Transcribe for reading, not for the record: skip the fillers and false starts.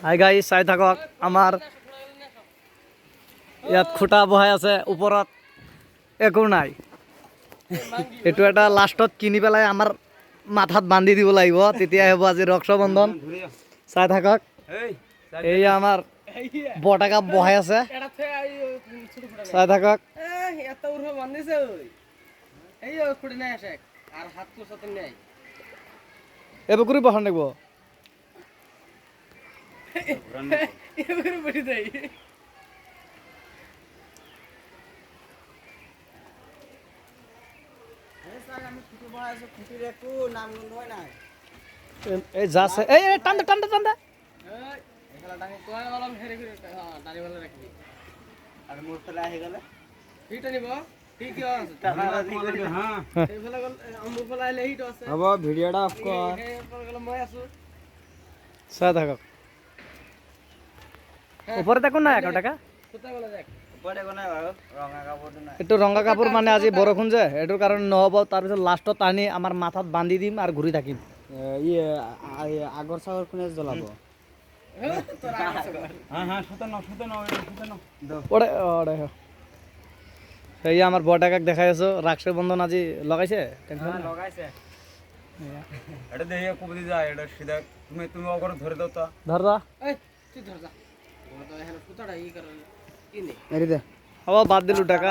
Hi guys, চাই থাকক আমাৰ ইয়াত খুঁটা বহাই আছে, ওপৰত একো নাই। এইটো এটা লাষ্টত কিনি পেলাই আমাৰ মাথাত বান্ধি দিব লাগিব, তেতিয়া হ'ব আজি ৰক্ষাবন্ধন। চাই থাকক, এই আমাৰ বটাকা বহাই আছে, চাই থাকক। এইবোৰ কৰি বহান লাগিব। এই যাচ্ছে, এই টান দে টান দে টান দে। চাই থাকক, ওপৰত একো নাই। 1 টাকা এইটো ৰঙা কাপোৰ মানে আজি বৰষুণ যে, এইটোৰ কাৰণে নহ'ব। তাৰপিছত লাষ্টত আনি আমাৰ মাথাত বান্ধি দিম আৰু ঘূৰি থাকিম। আগৰ চাগৰ কোনে জ্বলাব? এই আমাৰ বৰটাকাক দেখাই আছো, ৰক্ষাবন্ধন আজি লগাইছে। ধর হ'ব, বাদ দিলো টাকা।